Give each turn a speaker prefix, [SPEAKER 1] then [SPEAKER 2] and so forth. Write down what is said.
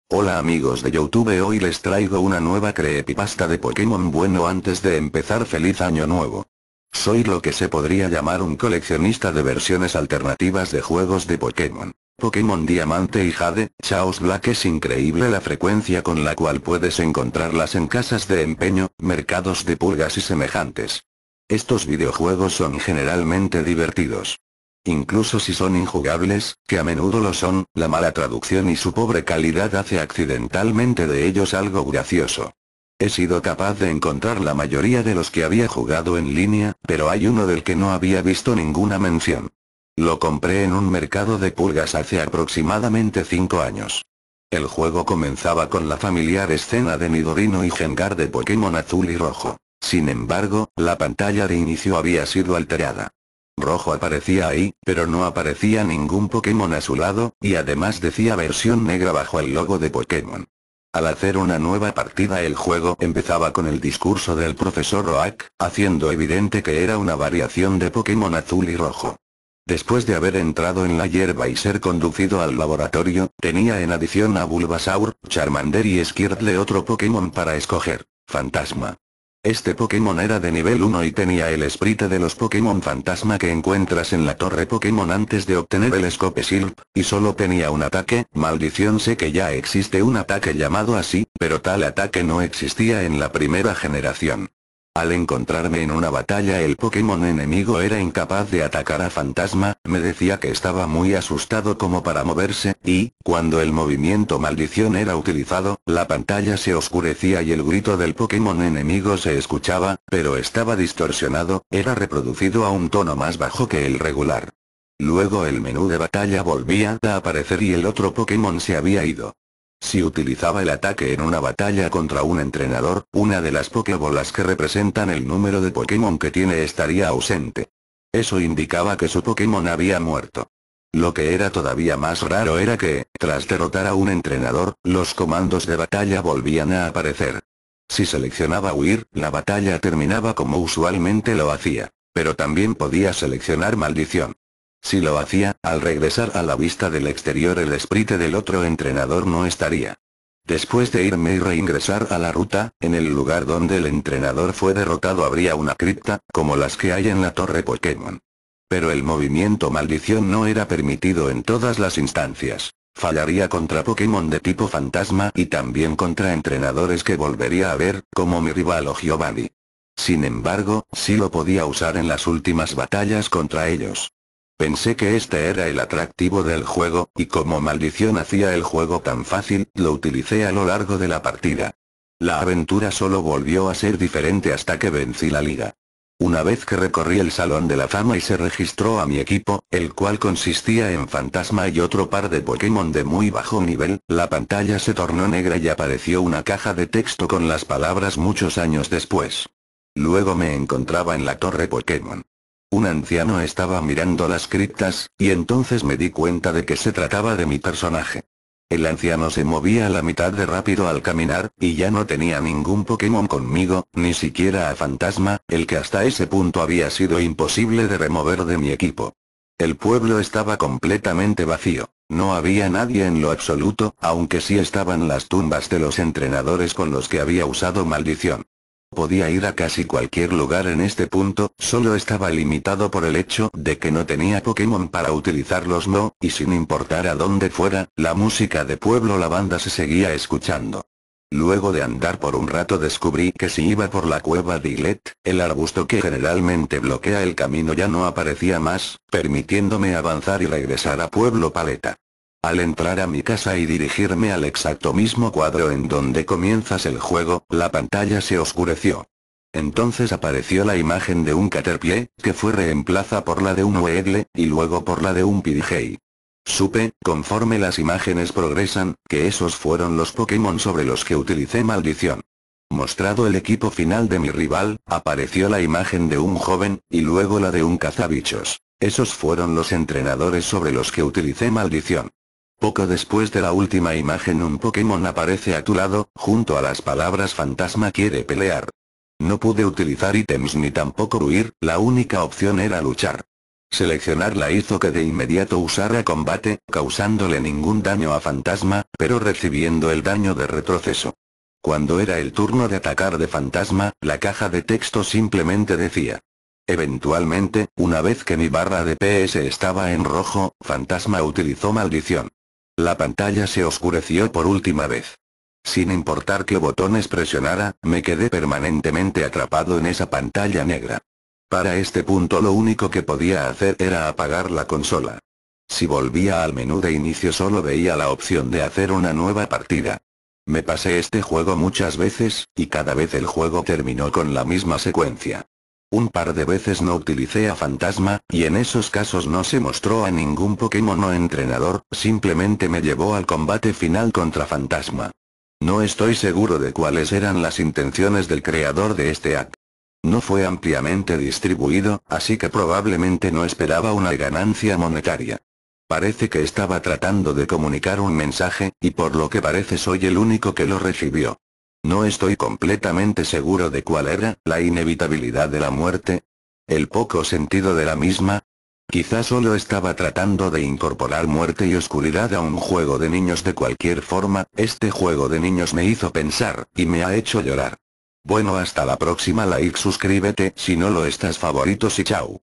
[SPEAKER 1] Hola amigos de YouTube, hoy les traigo una nueva creepypasta de Pokémon. Bueno, antes de empezar, feliz año nuevo. Soy lo que se podría llamar un coleccionista de versiones alternativas de juegos de Pokémon. Pokémon Diamante y Jade, Chaos Black. Es increíble la frecuencia con la cual puedes encontrarlas en casas de empeño, mercados de pulgas y semejantes. Estos videojuegos son generalmente divertidos. Incluso si son injugables, que a menudo lo son, la mala traducción y su pobre calidad hace accidentalmente de ellos algo gracioso. He sido capaz de encontrar la mayoría de los que había jugado en línea, pero hay uno del que no había visto ninguna mención. Lo compré en un mercado de pulgas hace aproximadamente 5 años. El juego comenzaba con la familiar escena de Nidorino y Gengar de Pokémon Azul y Rojo. Sin embargo, la pantalla de inicio había sido alterada. Rojo aparecía ahí, pero no aparecía ningún Pokémon a su lado, y además decía versión negra bajo el logo de Pokémon. Al hacer una nueva partida, el juego empezaba con el discurso del profesor Oak, haciendo evidente que era una variación de Pokémon Azul y Rojo. Después de haber entrado en la hierba y ser conducido al laboratorio, tenía en adición a Bulbasaur, Charmander y Squirtle otro Pokémon para escoger, Fantasma. Este Pokémon era de nivel 1 y tenía el sprite de los Pokémon Fantasma que encuentras en la torre Pokémon antes de obtener el Scope Silp, y solo tenía un ataque. Maldición, sé que ya existe un ataque llamado así, pero tal ataque no existía en la primera generación. Al encontrarme en una batalla, el Pokémon enemigo era incapaz de atacar a Fantasma, me decía que estaba muy asustado como para moverse, y, cuando el movimiento maldición era utilizado, la pantalla se oscurecía y el grito del Pokémon enemigo se escuchaba, pero estaba distorsionado, era reproducido a un tono más bajo que el regular. Luego el menú de batalla volvía a aparecer y el otro Pokémon se había ido. Si utilizaba el ataque en una batalla contra un entrenador, una de las Pokébolas que representan el número de Pokémon que tiene estaría ausente. Eso indicaba que su Pokémon había muerto. Lo que era todavía más raro era que, tras derrotar a un entrenador, los comandos de batalla volvían a aparecer. Si seleccionaba huir, la batalla terminaba como usualmente lo hacía, pero también podía seleccionar maldición. Si lo hacía, al regresar a la vista del exterior el sprite del otro entrenador no estaría. Después de irme y reingresar a la ruta, en el lugar donde el entrenador fue derrotado habría una cripta, como las que hay en la torre Pokémon. Pero el movimiento maldición no era permitido en todas las instancias. Fallaría contra Pokémon de tipo fantasma y también contra entrenadores que volvería a ver, como mi rival o Giovanni. Sin embargo, sí lo podía usar en las últimas batallas contra ellos. Pensé que este era el atractivo del juego, y como maldición hacía el juego tan fácil, lo utilicé a lo largo de la partida. La aventura solo volvió a ser diferente hasta que vencí la liga. Una vez que recorrí el Salón de la Fama y se registró a mi equipo, el cual consistía en Fantasma y otro par de Pokémon de muy bajo nivel, la pantalla se tornó negra y apareció una caja de texto con las palabras muchos años después. Luego me encontraba en la torre Pokémon. Un anciano estaba mirando las criptas, y entonces me di cuenta de que se trataba de mi personaje. El anciano se movía a la mitad de rápido al caminar, y ya no tenía ningún Pokémon conmigo, ni siquiera a Fantasma, el que hasta ese punto había sido imposible de remover de mi equipo. El pueblo estaba completamente vacío, no había nadie en lo absoluto, aunque sí estaban las tumbas de los entrenadores con los que había usado maldición. Podía ir a casi cualquier lugar en este punto, solo estaba limitado por el hecho de que no tenía Pokémon para utilizarlos, y sin importar a dónde fuera, la música de Pueblo Lavanda se seguía escuchando. Luego de andar por un rato descubrí que si iba por la cueva de Islet, el arbusto que generalmente bloquea el camino ya no aparecía más, permitiéndome avanzar y regresar a Pueblo Paleta. Al entrar a mi casa y dirigirme al exacto mismo cuadro en donde comienzas el juego, la pantalla se oscureció. Entonces apareció la imagen de un Caterpie, que fue reemplazada por la de un Weedle, y luego por la de un Pidgey. Supe, conforme las imágenes progresan, que esos fueron los Pokémon sobre los que utilicé maldición. Mostrado el equipo final de mi rival, apareció la imagen de un joven, y luego la de un cazabichos. Esos fueron los entrenadores sobre los que utilicé maldición. Poco después de la última imagen un Pokémon aparece a tu lado, junto a las palabras Fantasma quiere pelear. No pude utilizar ítems ni tampoco huir, la única opción era luchar. Seleccionarla hizo que de inmediato usara combate, causándole ningún daño a Fantasma, pero recibiendo el daño de retroceso. Cuando era el turno de atacar de Fantasma, la caja de texto simplemente decía. Eventualmente, una vez que mi barra de PS estaba en rojo, Fantasma utilizó maldición. La pantalla se oscureció por última vez. Sin importar qué botones presionara, me quedé permanentemente atrapado en esa pantalla negra. Para este punto lo único que podía hacer era apagar la consola. Si volvía al menú de inicio solo veía la opción de hacer una nueva partida. Me pasé este juego muchas veces, y cada vez el juego terminó con la misma secuencia. Un par de veces no utilicé a Fantasma, y en esos casos no se mostró a ningún Pokémon o entrenador, simplemente me llevó al combate final contra Fantasma. No estoy seguro de cuáles eran las intenciones del creador de este hack. No fue ampliamente distribuido, así que probablemente no esperaba una ganancia monetaria. Parece que estaba tratando de comunicar un mensaje, y por lo que parece soy el único que lo recibió. No estoy completamente seguro de cuál era, la inevitabilidad de la muerte. El poco sentido de la misma. Quizá solo estaba tratando de incorporar muerte y oscuridad a un juego de niños de cualquier forma, este juego de niños me hizo pensar, y me ha hecho llorar. Bueno, hasta la próxima, like, suscríbete si no lo estás, favoritos y chao.